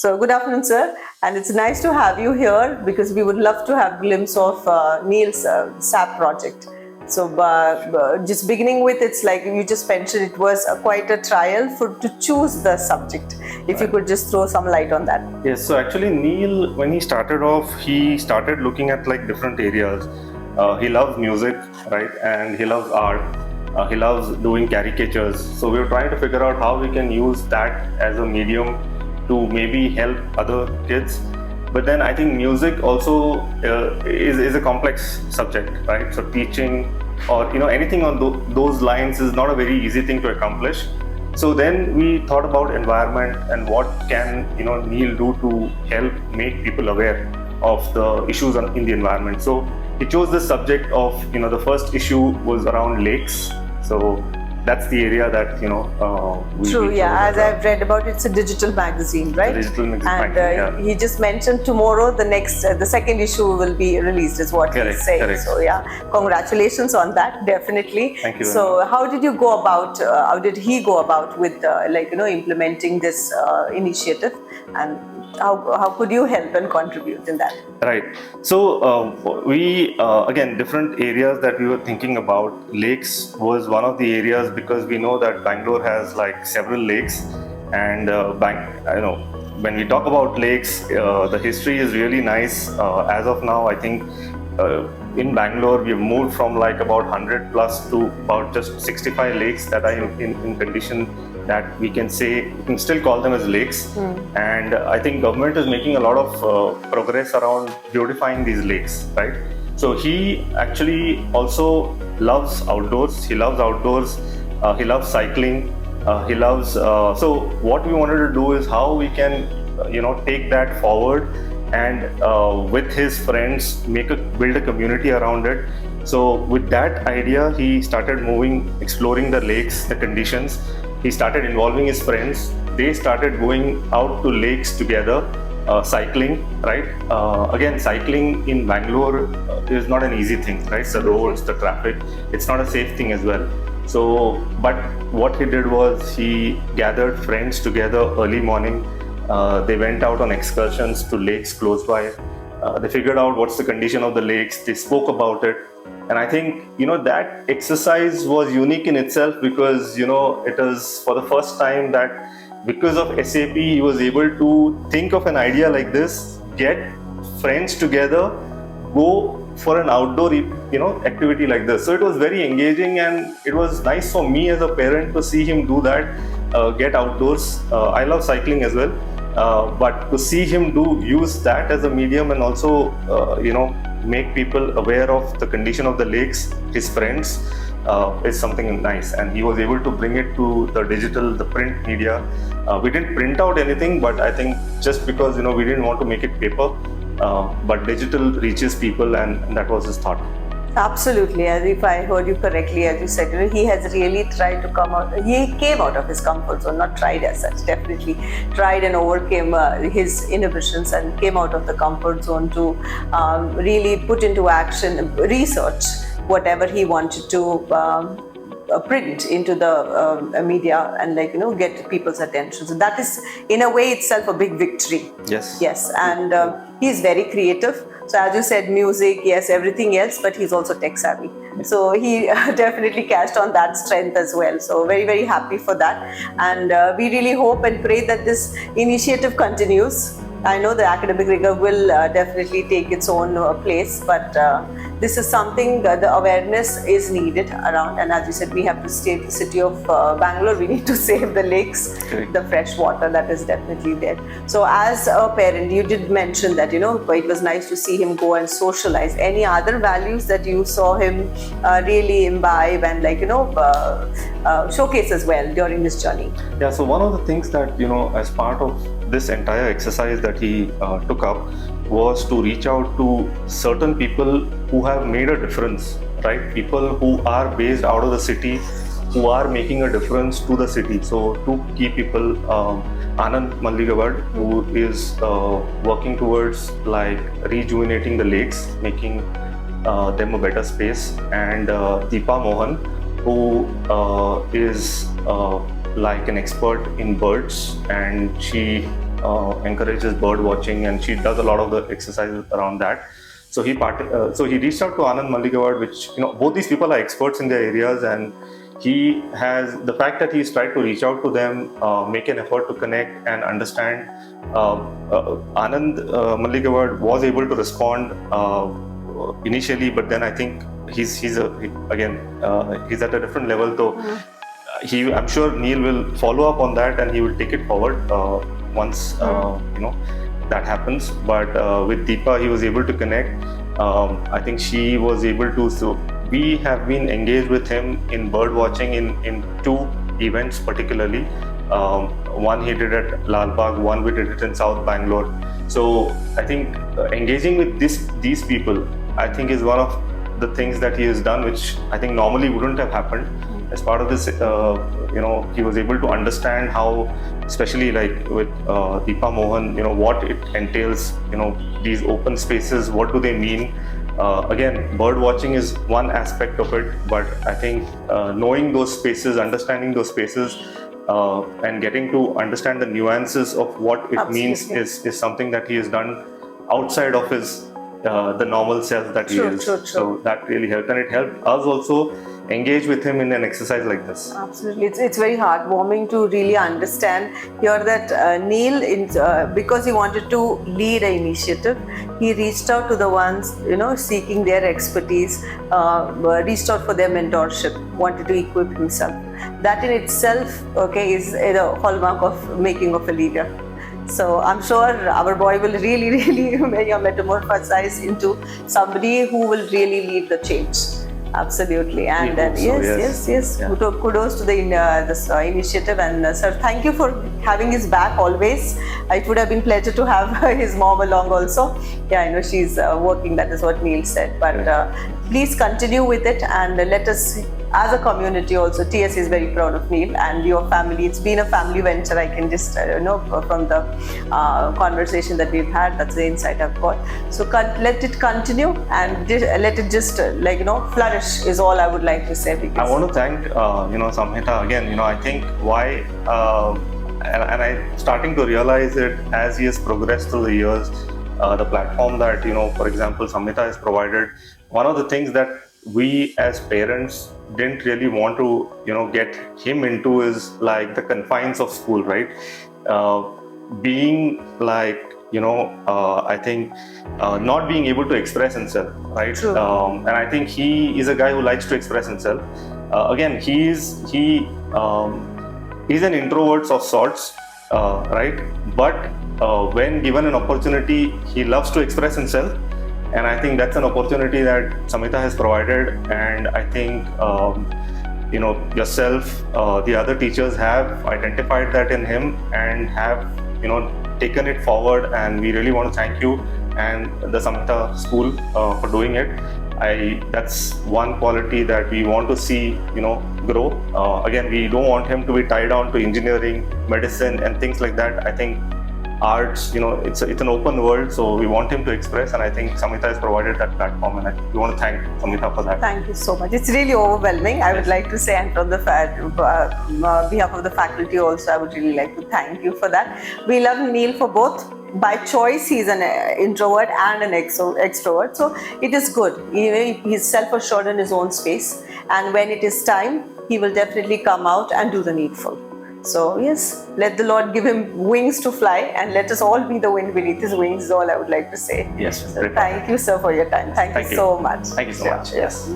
So good afternoon, sir, and it's nice to have you here because we would love to have a glimpse of Neil's SAP project. So just beginning with, it's like you just mentioned, it was quite a trial to choose the subject. If you could just throw some light on that. Yes, so actually Neil, when he started off, he started looking at like different areas. He loves music, right, and he loves art. He loves doing caricatures. So we were trying to figure out how we can use that as a medium to maybe help other kids. But then I think music also is a complex subject, right? So teaching or anything on those lines is not a very easy thing to accomplish. So then we thought about environment and what can Neil do to help make people aware of the issues in the environment. So he chose the subject of the first issue was around lakes. So that's the area that True, yeah. As I've read about it, it's a digital magazine, right? Digital magazine, and he just mentioned tomorrow the second issue will be released, is what he's saying. Correct. So yeah, congratulations on that, definitely. Thank you. So how did you go about? How did he go about with implementing this initiative, and how could you help and contribute in that? Right. So we again, different areas that we were thinking about. Lakes was one of the areas because we know that Bangalore has like several lakes, and when we talk about lakes, the history is really nice. As of now, I think in Bangalore we've moved from like about 100 plus to about just 65 lakes that are in condition that we can still call them as lakes. And I think government is making a lot of progress around beautifying these lakes, right? So he actually also loves outdoors. He loves cycling. So what we wanted to do is how we can take that forward and with his friends build a community around it. So with that idea, he started exploring the lakes, the conditions. He started involving his friends. They started going out to lakes together, cycling, right? Again, cycling in Bangalore is not an easy thing, right? The roads, the traffic, it's not a safe thing as well. So, but what he did was he gathered friends together early morning. They went out on excursions to lakes close by. They figured out what's the condition of the lakes. They spoke about it. And I think, that exercise was unique in itself because, it was for the first time that because of SAP, he was able to think of an idea like this, get friends together, go for an outdoor, activity like this. So it was very engaging, and it was nice for me as a parent to see him do that, get outdoors. I love cycling as well, but to see him use that as a medium and also, make people aware of the condition of the lakes, his friends, is something nice. And he was able to bring it to the print media. We didn't print out anything, but I think just because we didn't want to make it paper, but digital reaches people, and that was his thought. Absolutely, as if I heard you correctly, as you said, he has really tried to come out. He came out of his comfort zone, not tried as such, definitely tried and overcame his inhibitions and came out of the comfort zone to really put into action, research whatever he wanted to print into the media and get people's attention. So that is in a way itself a big victory. Yes, and he's very creative. So as you said, music, yes, everything else, but he's also tech savvy. So he definitely cashed on that strength as well. So very, very happy for that. And we really hope and pray that this initiative continues. I know the academic rigor will definitely take its own place, but this is something the awareness is needed around. And as you said, we have to save the city of Bangalore. We need to save the lakes, the fresh water that is definitely there. So as a parent, you did mention that, it was nice to see him go and socialize. Any other values that you saw him really imbibe and showcase as well during this journey? Yeah, so one of the things that, as part of this entire exercise that he took up was to reach out to certain people who have made a difference, right? People who are based out of the city, who are making a difference to the city. So two key people, Anand Malligawad, who is working towards like rejuvenating the lakes, making them a better space, and Deepa Mohan, who is like an expert in birds, and she encourages bird watching, and she does a lot of the exercises around that. So he reached out to Anand Malligawad, which, both these people are experts in their areas, and he has the fact that he's tried to reach out to them, make an effort to connect and understand. Anand Malligawad was able to respond initially, but then I think he's at a different level. So I'm sure Neil will follow up on that, and he will take it forward once that happens. But with Deepa, he was able to connect. I think she was able to. So we have been engaged with him in bird watching in 2 events particularly. One he did at Lal Bagh, one we did it in South Bangalore. So I think engaging with these people, I think, is one of the things that he has done, which I think normally wouldn't have happened. As part of this, he was able to understand how, especially like with Deepa Mohan, what it entails, these open spaces, what do they mean? Again, bird watching is one aspect of it, but I think knowing those spaces, understanding those spaces, and getting to understand the nuances of what it means is something that he has done outside of his the normal self that he is. True. So that really helped, and it helped us also engage with him in an exercise like this. Absolutely, it's very heartwarming to really understand here that Neil, because he wanted to lead an initiative, he reached out to the ones seeking their expertise, reached out for their mentorship, wanted to equip himself. That in itself, is a hallmark of making of a leader. So I'm sure our boy will really metamorphosize into somebody who will really lead the change. Absolutely, and yes. Yeah. Kudos to the this initiative, and sir, thank you for having his back always. It would have been a pleasure to have his mom along also. Yeah, I know she's working. That is what Neil said. But please continue with it, and let us, as a community also, TS is very proud of Neil and your family. It's been a family venture. I can just from the conversation that we've had, that's the insight I've got. So let it continue, and let it just flourish is all I would like to say. Because I want to thank Samhita again. I think why and I'm starting to realize it as he has progressed through the years. The platform that for example, Samhita has provided. One of the things that we as parents didn't really want to get him into is like the confines of school, right? Being like I think not being able to express himself, right? True. And I think he is a guy who likes to express himself. Again, he's an introvert of sorts, right? But when given an opportunity, he loves to express himself. And I think that's an opportunity that Samhita has provided, and I think yourself, the other teachers have identified that in him and have taken it forward, and we really want to thank you and the Samhita School for doing it. That's one quality that we want to see grow. Again, we don't want him to be tied down to engineering, medicine and things like that. I think arts, it's an open world, so we want him to express, and I think Samhita has provided that platform, and we want to thank Samhita for that. Thank you so much. It's really overwhelming. I would like to say, and from the behalf of the faculty also, I would really like to thank you for that. We love Neil for both. By choice, he's an introvert and an extrovert, so it is good. He's self-assured in his own space, and when it is time, he will definitely come out and do the needful. So yes, let the Lord give him wings to fly, and let us all be the wind beneath his wings is all I would like to say. Yes. So thank you, sir, for your time. Thank you so much. Thank you so much. Yes.